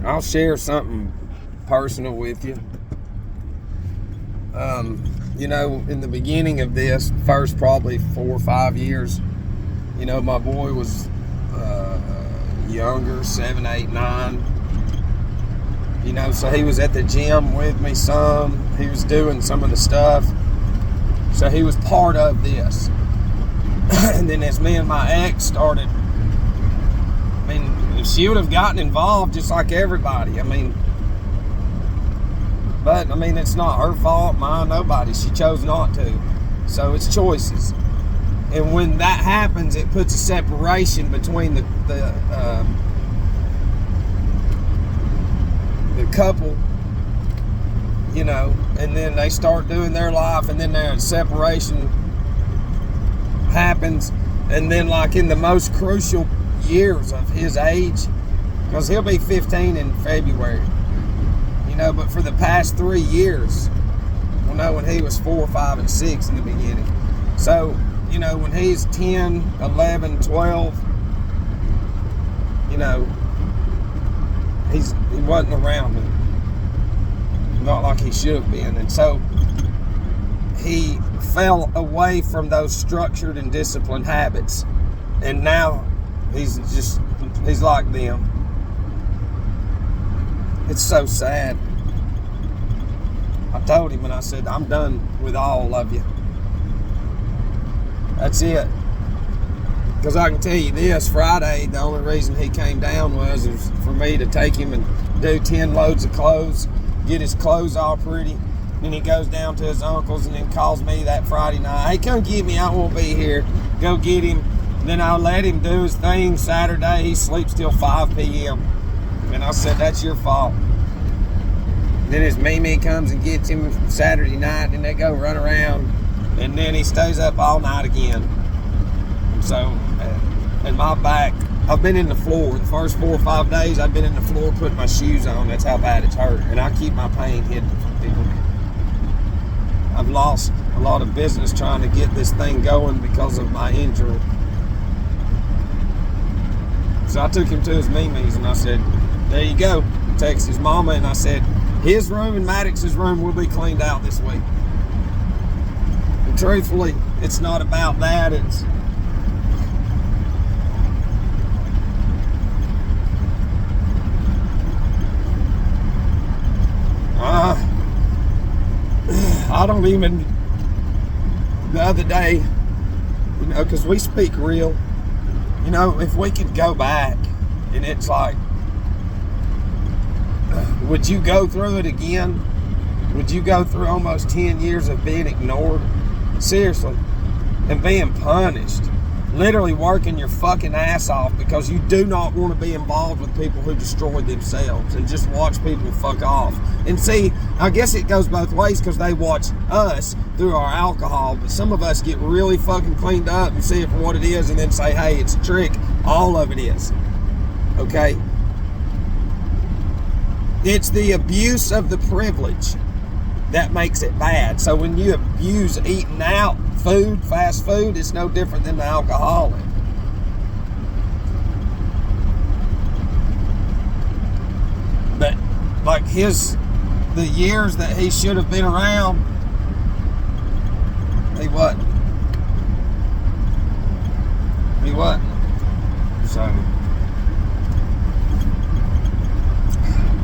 I'll share something personal with you. In the beginning of this, first probably 4 or 5 years, my boy was younger, 7, 8, 9. So he was at the gym with me some. He was doing some of the stuff. So he was part of this. And then as me and my ex started, she would have gotten involved just like everybody. But it's not her fault, mine, nobody. She chose not to. So it's choices. And when that happens, it puts a separation between the couple, and then they start doing their life, and then their separation happens. And then like in the most crucial years of his age, because he'll be 15 in February, but for the past 3 years, when he was 4, 5, and 6 in the beginning. So, when he's 10, 11, 12, he wasn't around me. Not like he should have been. And so he fell away from those structured and disciplined habits. And now he's like them. It's so sad. I told him and I said, I'm done with all of you. That's it. Because I can tell you this, Friday, the only reason he came down was for me to take him and do 10 loads of clothes, get his clothes all pretty. Then he goes down to his uncle's and then calls me that Friday night. Hey, come get me, I won't be here. Go get him. Then I'll let him do his thing Saturday. He sleeps till 5 p.m. And I said, that's your fault. Then his Mimi comes and gets him Saturday night, and they go run around, and then he stays up all night again. And so, and my back, I've been in the floor. The first 4 or 5 days, I've been in the floor putting my shoes on. That's how bad it's hurt. And I keep my pain hidden from people. I've lost a lot of business trying to get this thing going because of my injury. So I took him to his Mimi's, and I said, there you go. Text his mama, and I said, his room and Maddox's room will be cleaned out this week. And truthfully, it's not about that. It's I don't even, the other day, because we speak real, if we could go back, and it's like, would you go through it again? Would you go through almost 10 years of being ignored? Seriously. And being punished. Literally working your fucking ass off because you do not want to be involved with people who destroy themselves and just watch people fuck off. And see, I guess it goes both ways because they watch us through our alcohol, but some of us get really fucking cleaned up and see it for what it is and then say, hey, it's a trick. All of it is. Okay? It's the abuse of the privilege that makes it bad. So when you abuse eating out food, fast food, it's no different than the alcoholic. But like the years that he should have been around, he wasn't. He wasn't. So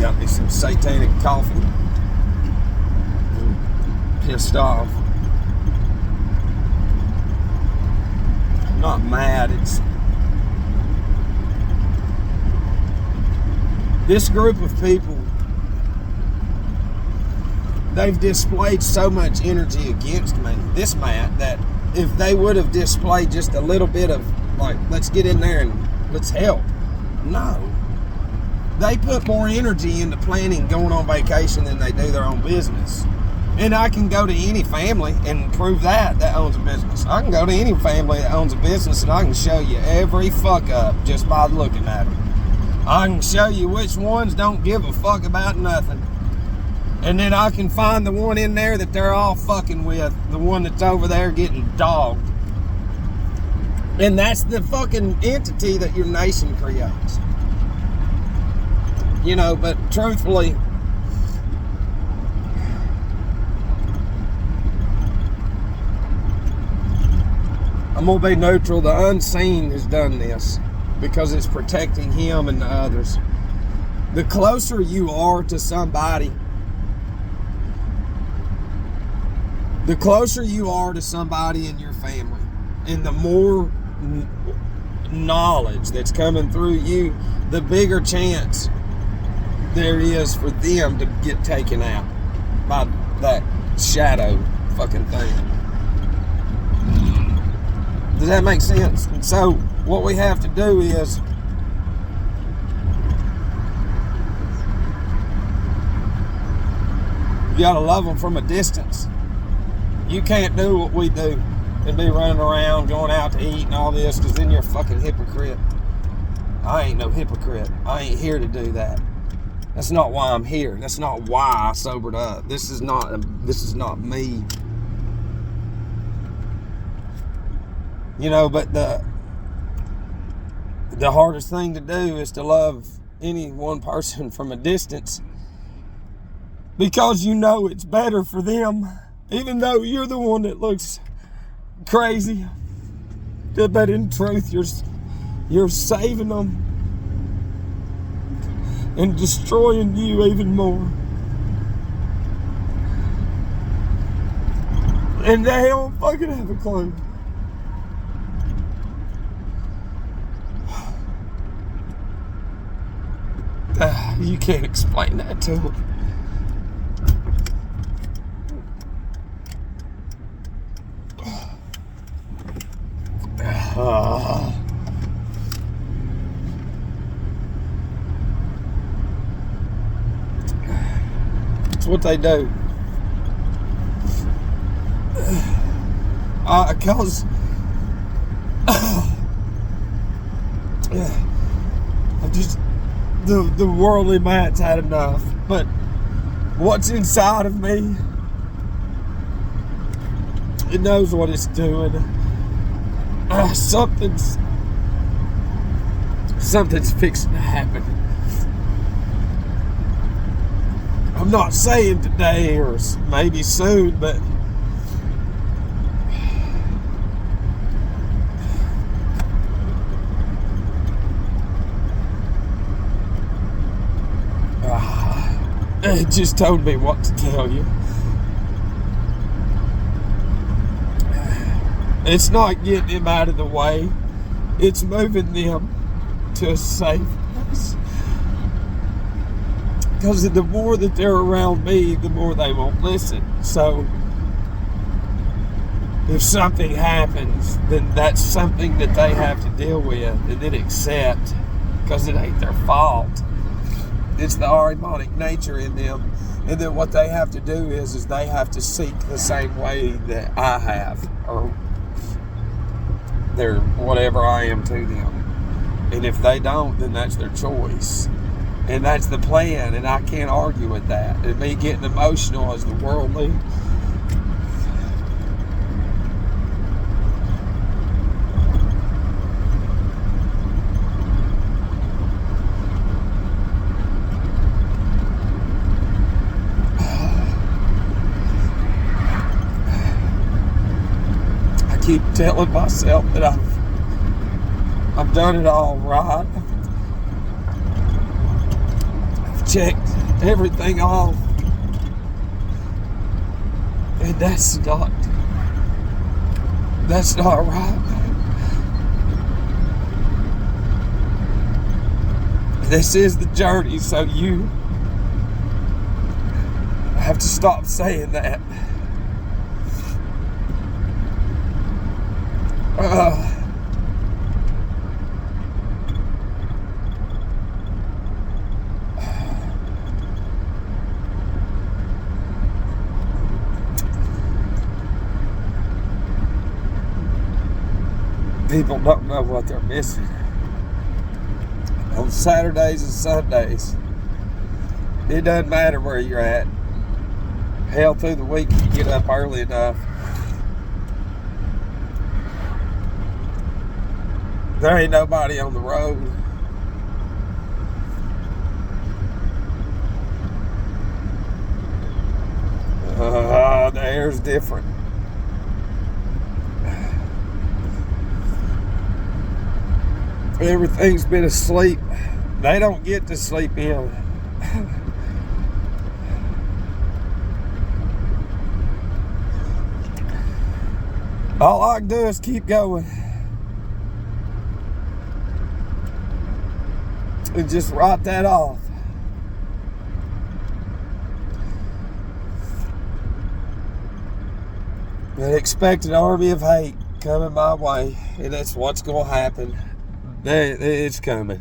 got me some satanic coffee. Pissed off. I'm not mad. It's this group of people. They've displayed so much energy against me, this Matt, that if they would have displayed just a little bit of like, let's get in there and let's help. No. They put more energy into planning going on vacation than they do their own business. And I can go to any family and prove that owns a business. I can go to any family that owns a business and I can show you every fuck up just by looking at them. I can show you which ones don't give a fuck about nothing. And then I can find the one in there that they're all fucking with. The one that's over there getting dogged. And that's the fucking entity that your nation creates. You know, but truthfully, I'm going to be neutral. The unseen has done this because it's protecting him and the others. The closer you are to somebody, the closer you are to somebody in your family, and the more knowledge that's coming through you, the bigger chance there is for them to get taken out by that shadow fucking thing. Does that make sense? And so what we have to do is you gotta love them from a distance. You can't do what we do and be running around going out to eat and all this, because then you're a fucking hypocrite. I ain't no hypocrite. I ain't here to do that. That's not why I'm here. That's not why I sobered up. This is not me. You know, but the hardest thing to do is to love any one person from a distance, because you know it's better for them, even though you're the one that looks crazy. But in truth, you're saving them and destroying you even more. And they don't fucking have a clue. You can't explain that to them. It's what they do. Cause I'm just the worldly man's had enough. But what's inside of me, it knows what it's doing. Something's fixing to happen. I'm not saying today or maybe soon, but it just told me what to tell you. It's not getting them out of the way. It's moving them to a safe place. Because the more that they're around me, the more they won't listen. So if something happens, then that's something that they have to deal with and then accept, because it ain't their fault. It's the Arianic nature in them. And then what they have to do is they have to seek the same way that I have, or they're whatever I am to them. And if they don't, then that's their choice. And that's the plan, and I can't argue with that. And me getting emotional as the worldly, I keep telling myself that I've done it all right. Checked everything off, and that's not right. This is the journey, so you have to stop saying that. People don't know what they're missing. On Saturdays and Sundays, it doesn't matter where you're at. Hell, through the week, you get up early enough. There ain't nobody on the road. there's different. Everything's been asleep. They don't get to sleep in. All I can do is keep going. And just write that off. An expected army of hate coming my way, and that's what's going to happen. It's coming.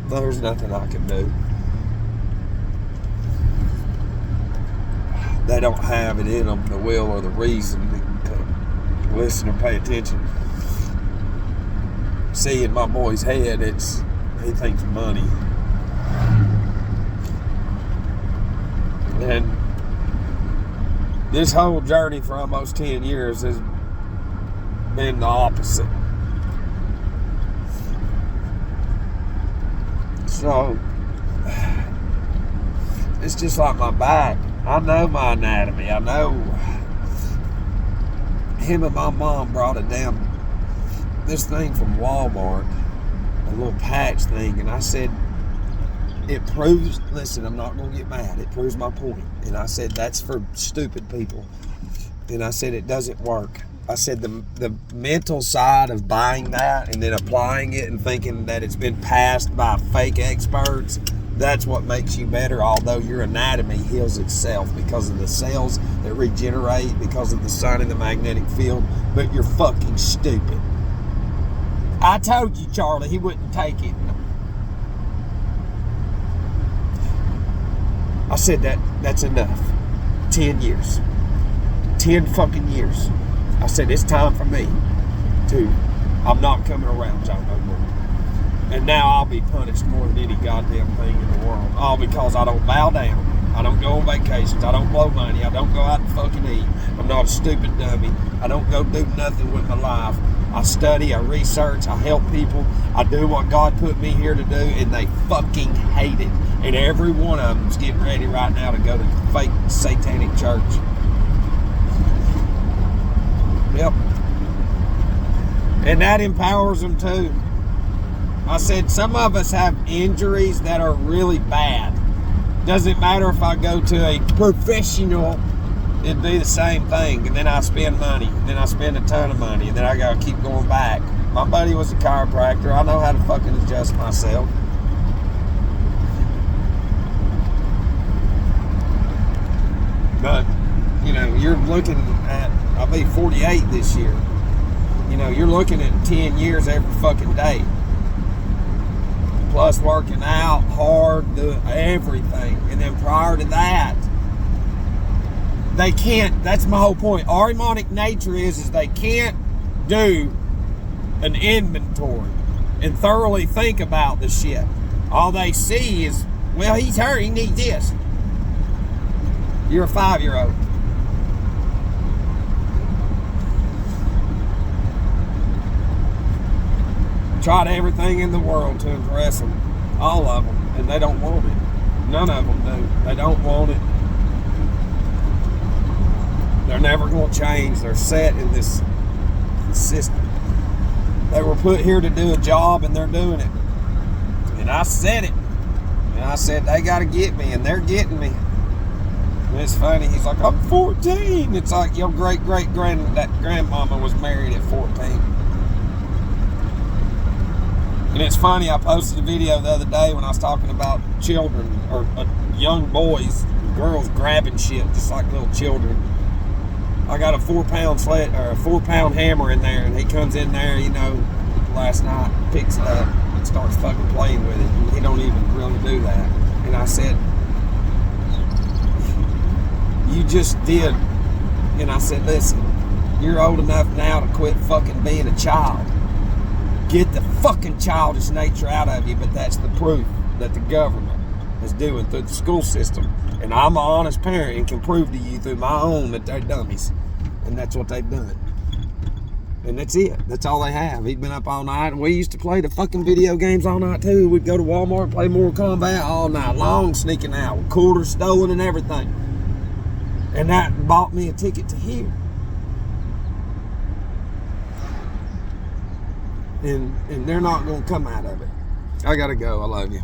There's nothing I can do. They don't have it in them, the will or the reason to listen or pay attention. See, in my boy's head, he thinks money. And this whole journey for almost 10 years has been the opposite. So, it's just like my back. I know my anatomy. I know him and my mom brought this thing from Walmart, a little patch thing, and I said, it proves, listen, I'm not going to get mad. It proves my point. And I said, that's for stupid people. And I said, it doesn't work. I said, the mental side of buying that and then applying it and thinking that it's been passed by fake experts, that's what makes you better, although your anatomy heals itself because of the cells that regenerate, because of the sun and the magnetic field. But you're fucking stupid. I told you, Charlie, he wouldn't take it. I said that's enough. 10 years. 10 fucking years. I said, it's time for me I'm not coming around y'all no more. And now I'll be punished more than any goddamn thing in the world. All because I don't bow down. I don't go on vacations. I don't blow money. I don't go out and fucking eat. I'm not a stupid dummy. I don't go do nothing with my life. I study, I research, I help people. I do what God put me here to do, and they fucking hate it. And every one of them's getting ready right now to go to fake satanic church. Yep. And that empowers them too. I said, some of us have injuries that are really bad. Doesn't matter if I go to a professional, it'd be the same thing. And then I spend money. And then I spend a ton of money. And then I gotta keep going back. My buddy was a chiropractor. I know how to fucking adjust myself. But, you're looking at, I'll be 48 this year. You're looking at 10 years every fucking day. Plus working out hard, doing everything. And then prior to that, they can't, that's my whole point. Our demonic nature is they can't do an inventory and thoroughly think about the shit. All they see is, well, he's hurt, he needs this. You're a 5-year-old. Tried everything in the world to impress them. All of them. And they don't want it. None of them do. They don't want it. They're never going to change. They're set in this system. They were put here to do a job, and they're doing it. And I said it. And I said, they got to get me, and they're getting me. And it's funny. He's like, I'm 14. It's like your great-great-grandmama was married at 14. And it's funny, I posted a video the other day when I was talking about children, or young boys, girls grabbing shit just like little children. I got a 4-pound hammer in there, and he comes in there, last night, picks it up, and starts fucking playing with it. And he don't even really do that. And I said, you just did. And I said, listen, you're old enough now to quit fucking being a child. Get the fucking childish nature out of you, but that's the proof that the government is doing through the school system. And I'm an honest parent and can prove to you through my own that they're dummies. And that's what they've done. And that's it. That's all they have. He'd been up all night, and we used to play the fucking video games all night too. We'd go to Walmart and play Mortal Kombat all night long, sneaking out with quarters stolen and everything. And that bought me a ticket to here. And they're not going to come out of it. I got to go. I love you.